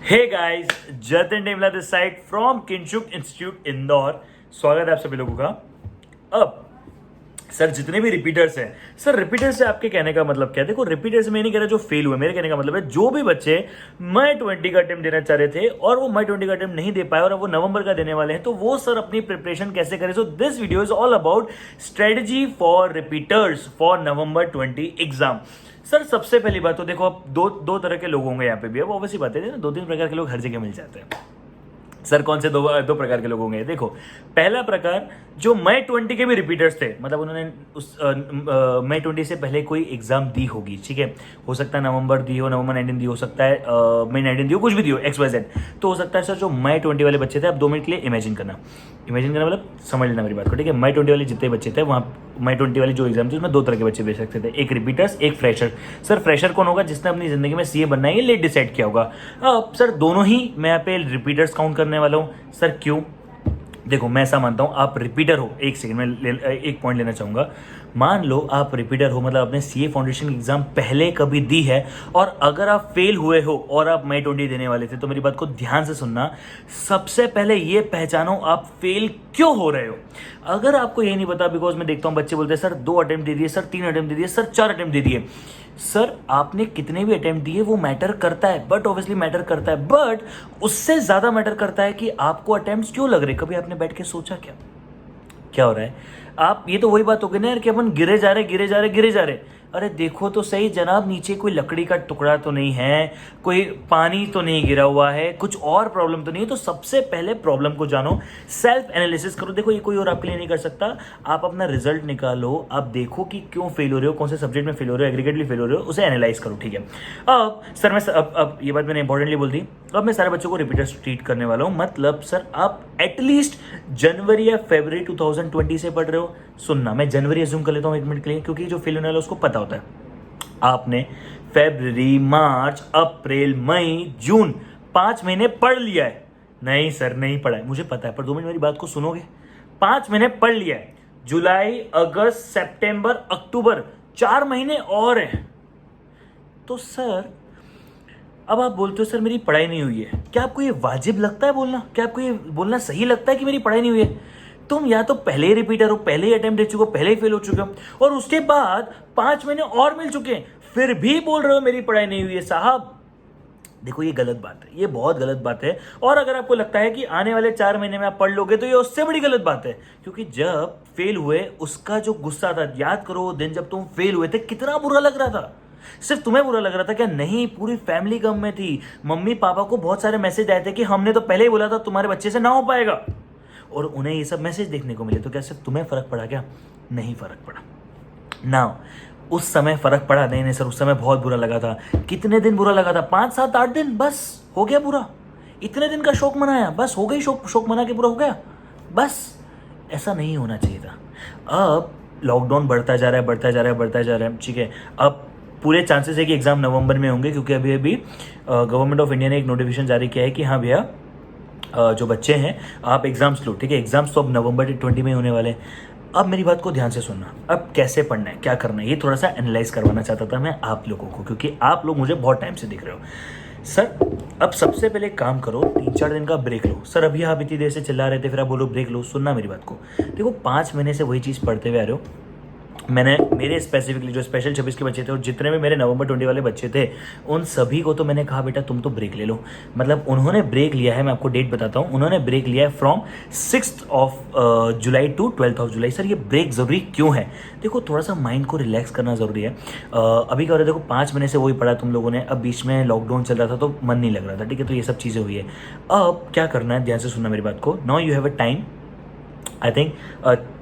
Hey guys, Jatin Temla this side from Kinshuk institute Indore. स्वागत है आप सभी लोगों का। अब सर जितने भी रिपीटर्स हैं, सर रिपीटर से आपके कहने का मतलब क्या है? देखो, रिपीटर से मैं नहीं कह रहा जो फेल हुए, मेरे कहने का मतलब है जो भी बच्चे मई 20 का अटेम्प्ट देना चाह रहे थे और वो मई 20 का अटेम्प्ट नहीं दे पाए और अब वो नवंबर का देने वाले हैं, तो वो सर अपनी प्रिपरेशन कैसे करें। So this video is all about strategy for repeaters for November 20 exam. Sir सबसे पहली बात तो देखो, अब दो तरह के लोग होंगे यहाँ पे भी। अब ऑब्वियसली बात है ना, दो तीन प्रकार के लोग हर जगह मिल जाते हैं। सर कौन से दो प्रकार के लोग होंगे? देखो, पहला प्रकार जो मई 20 के भी रिपीटर्स थे, मतलब उन्होंने उस मई 20 से पहले कोई एग्जाम दी होगी, ठीक है। हो सकता है नवंबर दी हो, नवंबर 19 दी हो सकता है, मई 19 दी हो, कुछ भी दी हो, XYZ। तो हो सकता है सर जो मई 20 वाले बच्चे थे, आप 2 मिनट के लिए इमेजिन करना मतलब समझ लेना मेरी बात को, ठीक है। मई 20 वाले जितने बच्चे थे वहाँ, मई 20 वाली जो एग्जाम थी उसमें दो तरह के बच्चे दे सकते थे, एक रिपीटर्स, एक फ्रेशर। सर फ्रेशर कौन होगा? जिसने अपनी जिंदगी में CA बनना है, ये लेट डिसाइड किया होगा। अब सर दोनों ही मैं यहाँ पे रिपीटर्स काउंट करने वाला हूँ। सर क्यों? देखो, मैं ऐसा मानता हूं, आप रिपीटर हो, एक सेकंड में एक पॉइंट लेना चाहूंगा। मान लो आप रिपीटर हो, मतलब आपने CA फाउंडेशन एग्जाम पहले कभी दी है और अगर आप फेल हुए हो और आप मई 20 देने वाले थे, तो मेरी बात को ध्यान से सुनना। सबसे पहले ये पहचानो आप फेल क्यों हो रहे हो। अगर आपको ये नहीं पता, बिकॉज मैं देखता हूं बच्चे बोलते हैं सर 2 अटेम्प्ट दे दिए, सर 3 अटेम्प्ट दे दिए, सर 4 अटेम्प्ट दे दिए। सर आपने कितने भी अटेम्प्ट दिए वो मैटर करता है, बट ऑब्वियसली मैटर करता है, बट उससे ज्यादा मैटर करता है कि आपको अटेम्प्ट्स क्यों लग रहे। कभी आपने बैठ के सोचा क्या हो रहा है? आप, ये तो वही बात हो गई ना यार कि अपन गिरे जा रहे। अरे देखो तो सही जनाब, नीचे कोई लकड़ी का टुकड़ा तो नहीं है, कोई पानी तो नहीं गिरा हुआ है, कुछ और प्रॉब्लम तो नहीं है। तो सबसे पहले प्रॉब्लम को जानो, सेल्फ एनालिसिस करो। देखो, ये कोई और आपके लिए नहीं कर सकता। आप अपना रिजल्ट निकालो, आप देखो कि क्यों फेल हो रहे हो, कौन से सब्जेक्ट में फेल हो रहे हो, एग्रीगेटली फेल हो रहे हो, उसे एनालाइज करो, ठीक है। अब सर मैं अब ये बात मैंने इंपॉर्टेंटली बोल दी। अब मैं सारे बच्चों को रिपीटर्स ट्रीट करने वाला हूँ। मतलब सर आप एटलीस्ट जनवरी या फरवरी 2020 से पढ़ रहे हो। सुनना, मैं जनवरी एज्यूम कर लेता हूँ 1 मिनट के लिए, क्योंकि जो फेल होने वाला है उसको पता होता है। आपने फरवरी, मार्च, अप्रैल, मई, जून 5 महीने पढ़ लिया है। नहीं सर नहीं पढ़ा है, मुझे पता है, पर 2 मिनट मेरी बात को सुनोगे। 5 महीने पढ़ लिया है, जुलाई, अगस्त, सितंबर, अक्टूबर, 4 महीने और है। तो सर अब आप बोलते हो सर मेरी पढ़ाई नहीं हुई है। क्या आपको ये वाजिब लगता है बोलना? क्या आपको ये बोलना सही लगता है कि मेरी पढ़ाई नहीं हुई है? तुम या तो पहले ही रिपीटर हो, पहले ही अटेम्प्ट दे चुके हो, पहले ही फेल हो चुके हो, और उसके बाद 5 महीने और मिल चुके हैं, फिर भी बोल रहे हो मेरी पढ़ाई नहीं हुई है। साहब देखो, ये गलत बात है, ये बहुत गलत बात है। और अगर आपको लगता है कि आने वाले 4 महीने में आप पढ़ लोगे, तो ये उससे बड़ी गलत बात है। क्योंकि जब फेल हुए उसका जो गुस्सा था, याद करो दिन जब तुम फेल हुए थे, कितना बुरा लग रहा था। सिर्फ तुम्हें बुरा लग रहा था क्या? नहीं, पूरी फैमिली गम में थी। मम्मी पापा को बहुत सारे मैसेज आए थे कि हमने तो पहले ही बोला था तुम्हारे बच्चे से ना हो पाएगा, और उन्हें ये सब मैसेज देखने को मिले। तो क्या सिर्फ तुम्हें फर्क पड़ा क्या? नहीं फर्क पड़ा ना। उस समय फर्क पड़ा? नहीं सर, उस समय बहुत बुरा लगा था। कितने दिन बुरा लगा था? 5, 7, 8 दिन, बस हो गया बुरा। इतने दिन का शोक मनाया, बस हो गई, शोक मना के बुरा हो गया, बस। ऐसा नहीं होना चाहिए था। अब लॉकडाउन बढ़ता जा रहा है, ठीक है। अब पूरे चांसेस है कि एग्जाम नवंबर में होंगे, क्योंकि अभी गवर्नमेंट ऑफ इंडिया ने एक नोटिफिकेशन जारी किया है कि हाँ भैया, जो बच्चे हैं आप एग्जाम्स लो, ठीक है। एग्जाम्स तो अब नवंबर 20 में होने वाले हैं। अब मेरी बात को ध्यान से सुनना। अब कैसे पढ़ना है, क्या करना है, ये थोड़ा सा एनालाइज करवाना चाहता था मैं आप लोगों को, क्योंकि आप लोग मुझे बहुत टाइम से दिख रहे हो। सर अब सबसे पहले काम करो, 3-4 दिन का ब्रेक लो। सर अभी आप इतनी देर से चिल्ला रहे थे, फिर आप बोलो ब्रेक लो। सुनना मेरी बात को। देखो, 5 महीने से वही चीज़ पढ़ते हुए आ रहे हो। मैंने मेरे स्पेसिफिकली जो स्पेशल 26 के बच्चे थे और जितने भी मेरे नवंबर 20 वाले बच्चे थे, उन सभी को तो मैंने कहा बेटा तुम तो ब्रेक ले लो। मतलब उन्होंने ब्रेक लिया है, मैं आपको डेट बताता हूँ, उन्होंने ब्रेक लिया है from 6 July to 12 July. Sir ये ब्रेक ज़रूरी क्यों है? देखो, थोड़ा सा माइंड को रिलैक्स करना ज़रूरी है। अभी क्या हो रहा है, देखो 5 महीने से वही पढ़ा तुम लोगों ने, अब बीच में लॉकडाउन चल रहा था तो मन नहीं लग रहा था, ठीक है। तो ये सब चीज़ें हुई है। अब क्या करना है, ध्यान से सुनना मेरी बात को। Now you have a time, I think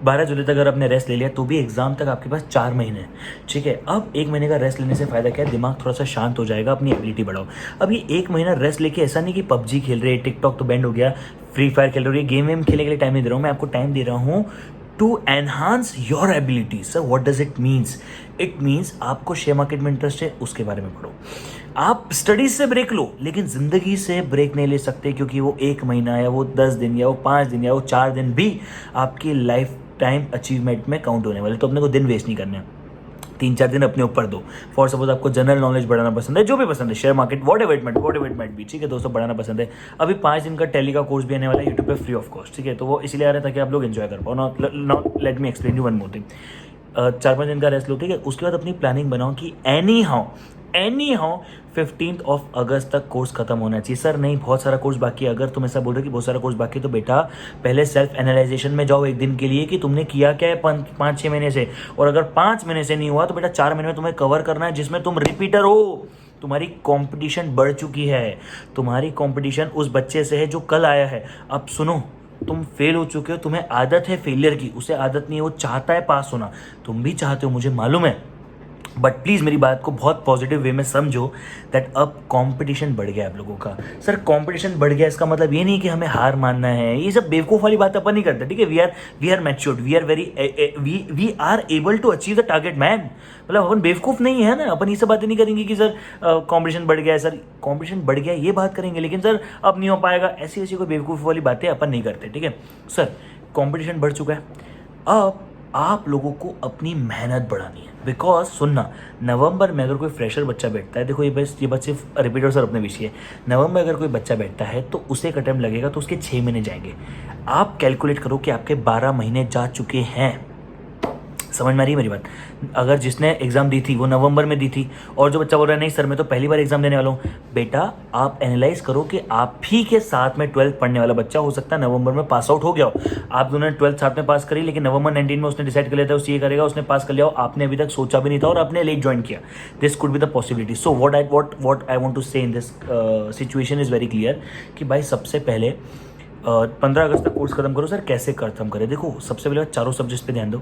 12 जुलाई तक अगर आपने रेस्ट ले लिया तो भी एग्जाम तक आपके पास 4 महीने हैं, ठीक है। अब 1 महीने का रेस्ट लेने से फायदा क्या है? दिमाग थोड़ा सा शांत हो जाएगा, अपनी एबिलिटी बढ़ाओ। अब ये 1 महीना रेस्ट लेके ऐसा नहीं कि पबजी खेल रहे, टिकटॉक तो बैंड हो गया, फ्री फायर खेल रहे हो, ये गेम वेम खेलने के लिए टाइम नहीं दे रहा हूँ मैं आपको, टाइम दे रहा हूँ to enhance your ability. Sir what does it means? It means आपको शेयर मार्केट में इंटरेस्ट है, उसके बारे में पढ़ो। आप स्टडीज से ब्रेक लो, लेकिन जिंदगी से ब्रेक नहीं ले सकते, क्योंकि वो 1 महीना या वो 10 दिन या वो 5 दिन या वो 4 दिन भी आपकी लाइफ टाइम अचीवमेंट में काउंट होने वाले। तो अपने को दिन वेस्ट नहीं करने हैं। 3-4 दिन अपने ऊपर दो। फॉर सपोज आपको जनरल नॉलेज बढ़ाना पसंद है, जो भी पसंद है, share market, what ever it might be, ठीक है दोस्तों, बढ़ाना पसंद है। अभी 5 दिन का टेली का कोर्स भी आने वाला है यूट्यूब पे फ्री ऑफ कॉस्ट, ठीक है। तो वो इसलिए आ रहा है ताकि आप लोग एंजॉय कर पाओ। Now let me explain you one more thing. 4-5 दिन का रेस्ट लो, ठीक है। उसके बाद अपनी प्लानिंग बनाओ कि एनी हाउ 15 अगस्त तक कोर्स खत्म होना चाहिए। सर नहीं, बहुत सारा कोर्स बाकी है। अगर तुम ऐसा बोल रहे हो कि बहुत सारा कोर्स बाकी है, तो बेटा पहले सेल्फ एनालाइजेशन में जाओ एक दिन के लिए कि तुमने किया क्या है 5-6 महीने से। और अगर 5 महीने से नहीं हुआ तो बेटा 4 महीने में तुम्हें कवर करना है, जिसमें तुम रिपीटर हो। तुम्हारी कंपटीशन बढ़ चुकी है। तुम्हारी कंपटीशन उस बच्चे से है जो कल आया है। अब सुनो, तुम फेल हो चुके हो, तुम्हें आदत है फेलियर की, उसे आदत नहीं है, वो चाहता है पास होना। तुम भी चाहते हो, मुझे मालूम है, बट प्लीज़ मेरी बात को बहुत पॉजिटिव वे में समझो दैट अब कंपटीशन बढ़ गया है आप लोगों का। सर कंपटीशन बढ़ गया, इसका मतलब ये नहीं कि हमें हार मानना है। ये सब बेवकूफ़ वाली बात अपन नहीं करते, ठीक है। We are matured, we are able to achieve the target man. मतलब अपन बेवकूफ़ नहीं है ना। अपन ये सब बातें नहीं करेंगे कि सर कंपटीशन बढ़ गया है, सर कंपटीशन बढ़ गया है, ये बात करेंगे, लेकिन सर अब नहीं हो पाएगा, ऐसी कोई बेवकूफ़ वाली बातें अपन नहीं करते, ठीक है। सर कंपटीशन बढ़ चुका है, अब आप लोगों को अपनी मेहनत बढ़ानी है। बिकॉज सुनना, नवंबर में अगर कोई फ्रेशर बच्चा बैठता है, देखो ये बात सिर्फ रिपीटर्स और अपने विषय है। नवंबर में अगर कोई बच्चा बैठता है तो उसे एक अटेम्प्ट लगेगा, तो उसके 6 महीने जाएंगे। आप कैलकुलेट करो कि आपके 12 महीने जा चुके हैं। समझ में आ रही है मेरी बात? अगर जिसने एग्जाम दी थी वो नवंबर में दी थी, और जो बच्चा बोल रहा है नहीं सर मैं तो पहली बार एग्जाम देने वाला हूँ, बेटा आप एनालाइज करो कि आप ही के साथ में 12th पढ़ने वाला बच्चा हो सकता है नवंबर में पास आउट हो गया हो। आप दोनों ने 12th साथ में पास करी, लेकिन नवंबर 19 में उसने डिसाइड कर लिया था उसे ये करेगा, उसने पास कर लिया हो, आपने अभी तक सोचा भी नहीं था और आपने लेट ज्वाइन किया। This could be the possibility. So what I want to say in this situation is very clear कि भाई सबसे पहले 15 अगस्त तक कोर्स खत्म करो। सर कैसे खत्म करें? देखो सबसे पहले चारों सब्जेक्ट्स पे ध्यान दो।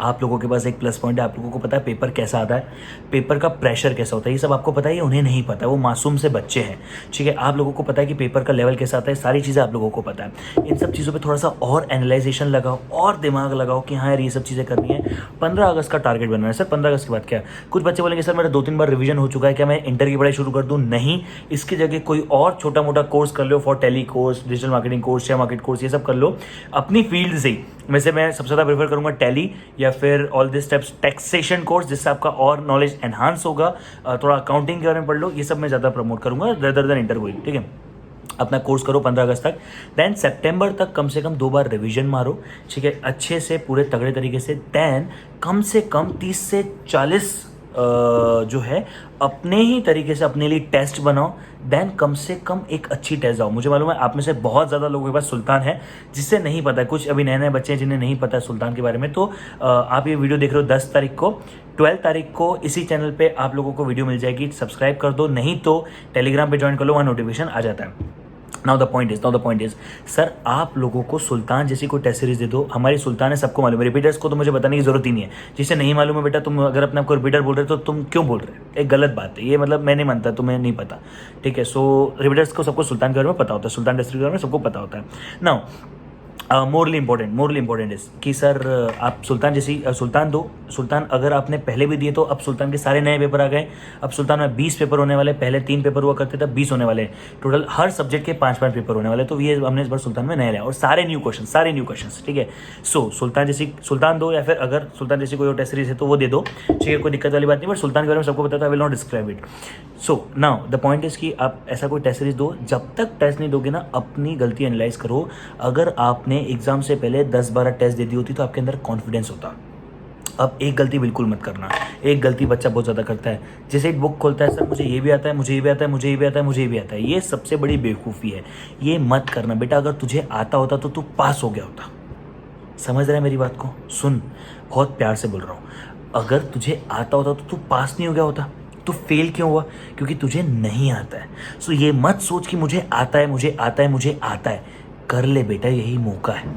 आप लोगों के पास एक प्लस पॉइंट है, आप लोगों को पता है पेपर कैसा आता है, पेपर का प्रेशर कैसा होता है, ये सब आपको पता है, ये उन्हें नहीं पता है, वो मासूम से बच्चे हैं, ठीक है। आप लोगों को पता है कि पेपर का लेवल कैसा आता है, सारी चीज़ें आप लोगों को पता है। इन सब चीज़ों पे थोड़ा सा और एनालाइजेशन लगाओ और दिमाग लगाओ कि हाँ यार ये सब चीज़ें करनी है। 15 अगस्त का टारगेट बनना है। सर 15 अगस्त के बाद क्या? कुछ बच्चे बोलेंगे सर मेरा 2-3 बार रिवीजन हो चुका है, क्या मैं इंटर की पढ़ाई शुरू कर दूँ? नहीं, इसकी जगह कोई और छोटा मोटा कोर्स कर लो, for Tally course, digital marketing course, share market course, ये सब कर लो अपनी फील्ड से। वैसे मैं सबसे ज़्यादा प्रेफर करूँगा टैली या फिर all this types taxation course, जिससे आपका और नॉलेज एनहांस होगा। थोड़ा अकाउंटिंग के बारे में पढ़ लो, ये सब मैं ज़्यादा प्रमोट करूँगा रेदर देन इंटर गोइंग, ठीक है। अपना कोर्स करो 15 अगस्त तक, देन सितंबर तक कम से कम 2 बार रिवीजन मारो, ठीक है, अच्छे से पूरे तगड़े तरीके से। देन कम से कम 30 से 40 जो है अपने ही तरीके से अपने लिए टेस्ट बनाओ। देन कम से कम एक अच्छी टेस्ट आओ। मुझे मालूम है आप में से बहुत ज़्यादा लोगों के पास सुल्तान है जिससे नहीं पता है, कुछ अभी नए नए बच्चे हैं जिन्हें नहीं पता है सुल्तान के बारे में। तो आप ये वीडियो देख रहे हो 10 तारीख को, 12 तारीख को इसी चैनल पे आप लोगों को वीडियो मिल जाएगी, सब्सक्राइब कर दो, नहीं तो टेलीग्राम पे ज्वाइन कर लो, वहाँ नोटिफिकेशन आ जाता है। Now the point is sir आप लोगों को सुल्तान जैसी कोई टेस्ट सीरीज दे दो। हमारी सुल्तान है, सबको मालूम है, रिपीटर्स को तो मुझे बताने की जरूरत ही नहीं है। जिसे नहीं मालूम है बेटा, तुम अगर अपने आपको रिपीटर बोल रहे हो तो तुम क्यों बोल रहे हो? एक गलत बात है ये, मतलब मैं नहीं मानता, तुम्हें नहीं पता, ठीक है। सो रिपीटर्स को सबको सुल्तान के बारे में पता होता है, सुल्तान टेस्ट के बारे में सबको पता होता है। नाउ मोरली इंपॉर्टेंट इज कि सर आप सुल्तान जैसी सुल्तान दो। सुल्तान अगर आपने पहले भी दिए तो अब सुल्तान के सारे नए पेपर आ गए। अब सुल्तान में 20 पेपर होने वाले, पहले 3 पेपर हुआ करते थे, 20 होने वाले। टोटल हर सब्जेक्ट के 5-5 पेपर होने वाले। तो ये हमने इस बार सुल्तान में नए लाए और सारे न्यू क्वेश्चन, ठीक है। सो सुल्तान दो, या फिर अगर सुल्तान जैसी कोई और टेस्ट सीरीज है तो वो दे दो, ठीक है, कोई दिक्कत वाली बात नहीं। बट सुल्तान के बारे में सबको पता था, I will not describe it. So now the point is कि आप ऐसा कोई टेस्ट सीरीज दो, जब तक टेस्ट नहीं दोगे ना अपनी गलती एनालाइज करो। अगर आपने एग्जाम से पहले 10-12 टेस्ट दे दी होती तो आपके अंदर कॉन्फिडेंस होता। अब एक गलती बिल्कुल मत करना। एक गलती बच्चा बहुत ज़्यादा करता है, जैसे एक बुक खोलता है, सर मुझे ये भी आता है, मुझे ये भी आता है, मुझे ये भी आता है, मुझे ये भी आता है। ये सबसे बड़ी बेवकूफ़ी है, ये मत करना बेटा। अगर तुझे आता होता तो तू पास हो गया होता। समझ रहा है मेरी बात को? सुन, बहुत प्यार से बोल रहा हूँ, अगर तुझे आता होता तो तू पास नहीं हो गया होता। तो फेल क्यों हुआ? क्योंकि तुझे नहीं आता है। सो ये मत सोच कि मुझे आता है, मुझे आता है, मुझे आता है। कर ले बेटा, यही मौका है,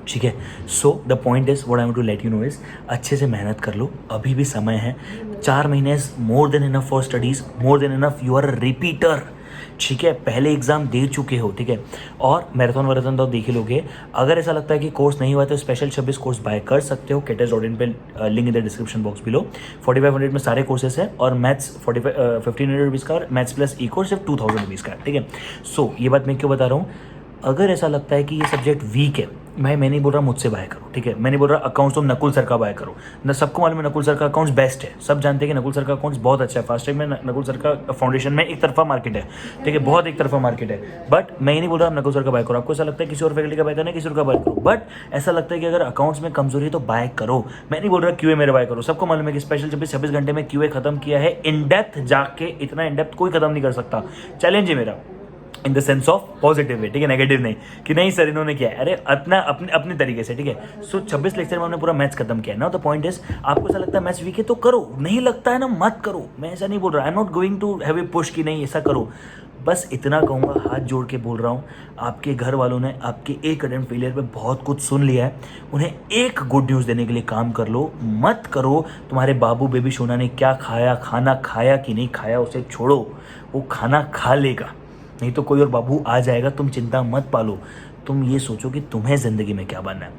ठीक है। So the point is what I want to let you know is अच्छे से मेहनत कर लो, अभी भी समय है। 4 महीने more than enough for studies, more than enough. You are repeater, ठीक है, पहले एग्जाम दे चुके हो, ठीक है। और मैराथन वैराथन तो देख ही लोगे। अगर ऐसा लगता है कि कोर्स नहीं हुआ तो स्पेशल 26 कोर्स बाय कर सकते हो KTS.in पे, link in the description box below. 4500 में सारे कोर्सेस है और मैथ्स 1500 रुपीज़ का, और मैथ्स प्लस ई कोर्स सिर्फ 2000 रुपीज़ का, ठीक है। सो ये बात मैं क्यों बता रहा हूँ, अगर ऐसा लगता है कि ये सब्जेक्ट वीक है, मैं नहीं बोल रहा मुझसे बाय करो, ठीक है, मैं नहीं बोल रहा अकाउंट्स तुम नकुल सर का बाय करो, न सबको मालूम है नकुल सर का अकाउंट्स बेस्ट है, सब जानते हैं कि नकुल सर का अकाउंट्स बहुत अच्छा है, फास्ट ट्रैक में नकुल सर का फाउंडेशन में एक तरफा मार्केट है, ठीक है, बहुत एक तरफा मार्केट है, बट मैं ये नहीं बोल रहा आप नकुल सर का बाय करो, आपको ऐसा लगता है किसी और फैकल्टी का बाय करना है, किसी और का बाय करो, बट ऐसा लगता है कि अगर अकाउंट्स में कमजोरी है तो बाय करो, मैं नहीं बोल रहा क्यूए मेरे बाय करो, सबको मालूम है कि स्पेशल 26 घंटे में क्यूए खत्म किया है, इन डेप्थ जाके, इतना इन डेप्थ कोई खत्म नहीं कर सकता, चैलेंज है मेरा, in the sense of positive way, ठीक है, नेगेटिव नहीं कि नहीं सर इन्होंने किया है, अरे अपना अपने अपने तरीके से, ठीक है। सो 26 लेक्चर में हमने पूरा मैथ्स खत्म किया ना, द पॉइंट इज आपको ऐसा लगता है मैथ्स वीक है तो करो, नहीं लगता है ना मत करो, मैं ऐसा नहीं बोल रहा, I am not going to have a push कि नहीं ऐसा करो, बस इतना कहूँगा, हाथ जोड़ के बोल रहा हूँ, आपके घर वालों ने आपके एक अटेम्प्ट फेलियर पे बहुत कुछ सुन लिया है, उन्हें एक गुड न्यूज़ देने के लिए काम कर लो, मत करो तुम्हारे बाबू बेबी सोना ने क्या खाया, खाना खाया कि नहीं खाया उसे छोड़ो, वो खाना खा लेगा, नहीं तो कोई और बाबू आ जाएगा, तुम चिंता मत पालो, तुम ये सोचो कि तुम्हें ज़िंदगी में क्या बनना है,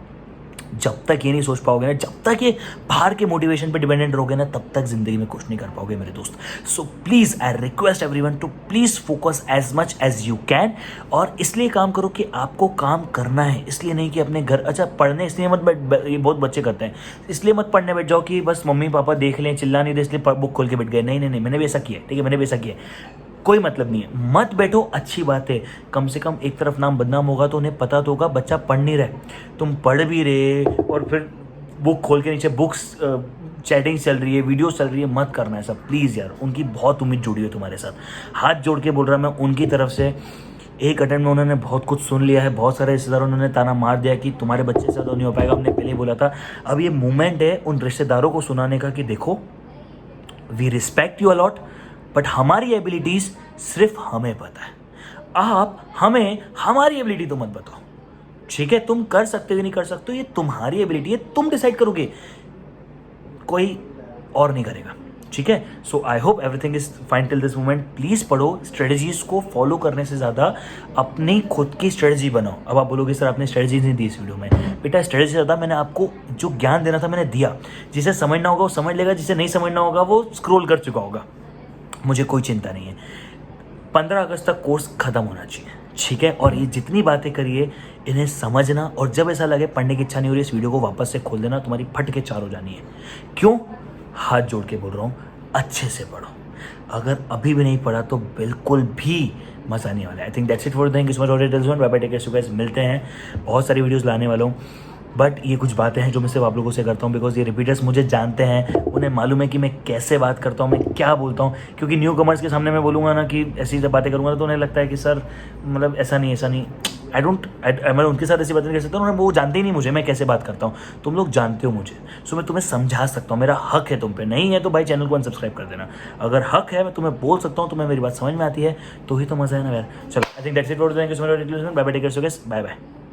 जब तक ये नहीं सोच पाओगे ना, जब तक ये बाहर के मोटिवेशन पे डिपेंडेंट रहोगे ना, तब तक जिंदगी में कुछ नहीं कर पाओगे मेरे दोस्त। So please I request everyone to please focus as much as you can, और इसलिए काम करो कि आपको काम करना है, इसलिए नहीं कि अपने घर, अच्छा पढ़ने इसलिए मत बैठ, ये बहुत बच्चे करते हैं, इसलिए मत पढ़ने बैठ जाओ कि बस मम्मी पापा देख लें, चिल्ला नहीं दे इसलिए बुक खोल के बैठ गए, नहीं नहीं नहीं, मैंने भी ऐसा किया, ठीक है, मैंने भी ऐसा किया, कोई मतलब नहीं है, मत बैठो, अच्छी बात है, कम से कम एक तरफ नाम बदनाम होगा तो उन्हें पता तो होगा बच्चा पढ़ नहीं रहे, तुम पढ़ भी रहे और फिर बुक खोल के नीचे बुक्स चैटिंग चल रही है, वीडियो चल रही है, मत करना ऐसा प्लीज़ यार, उनकी बहुत उम्मीद जुड़ी है तुम्हारे साथ, हाथ जोड़ के बोल रहा मैं उनकी तरफ से, एक अटेम्प्ट में उन्होंने बहुत कुछ सुन लिया है, बहुत सारे रिश्तेदारों ने ताना मार दिया कि तुम्हारे बच्चे से तो नहीं हो पाएगा, हमने पहले ही बोला था, अब ये मोमेंट है उन रिश्तेदारों को सुनाने का कि देखो we respect you a lot, but हमारी एबिलिटीज सिर्फ हमें पता है, आप हमें हमारी एबिलिटी तो मत बताओ, ठीक है, तुम कर सकते हो नहीं कर सकते हो, ये तुम्हारी एबिलिटी है, तुम डिसाइड करोगे, कोई और नहीं करेगा, ठीक है। So I hope everything is fine till this moment, please पढ़ो, स्ट्रेटजीज को फॉलो करने से ज़्यादा अपनी खुद की स्ट्रेटजी बनाओ। अब आप बोलोगे सर आपने स्ट्रेटजी नहीं दी इस वीडियो में, बेटा स्ट्रेटजी से ज़्यादा मैंने आपको जो ज्ञान देना था मैंने दिया, जिसे समझना होगा वो समझ लेगा, जिसे नहीं समझना होगा वो स्क्रोल कर चुका होगा, मुझे कोई चिंता नहीं है। 15 अगस्त तक कोर्स खत्म होना चाहिए, ठीक है, और ये जितनी बातें करिए इन्हें समझना, और जब ऐसा लगे पढ़ने की इच्छा नहीं हो रही इस वीडियो को वापस से खोल देना, तुम्हारी फट के चार हो जानी है। क्यों? हाथ जोड़ के बोल रहा हूँ, अच्छे से पढ़ो, अगर अभी भी नहीं पढ़ा तो बिल्कुल भी मज़ा नहीं वाला है। I think that's it for thank you so much for details one, bye bye, take care, so guys, मिलते हैं, बहुत सारी वीडियोस लाने वाला हूँ, बट ये कुछ बातें हैं जो मैं सिर्फ आप लोगों से करता हूँ बिकॉज ये रिपीटर्स मुझे जानते हैं, उन्हें मालूम है कि मैं कैसे बात करता हूँ, मैं क्या बोलता हूँ, क्योंकि न्यू कमर्स के सामने मैं बोलूँगा ना कि ऐसी जब बातें करूँगा तो उन्हें लगता है कि सर मतलब ऐसा नहीं, मैं उनके साथ ऐसी बातें नहीं कर सकता, वो जानते ही नहीं मुझे मैं कैसे बात करता हूँ, तुम लोग जानते हो मुझे, सो मैं तुम्हें समझा सकता हूँ, मेरा हक है तुम पे, नहीं है तो भाई चैनल को अनसब्सक्राइब कर देना, अगर हक है मैं तुम्हें बोल सकता हूँ, तुम्हें मेरी बात समझ में आती है तो ही तो मज़ा है ना यार। चलो I think that's it for today, thank you so much for your attention, bye bye, take care, so guys, bye bye.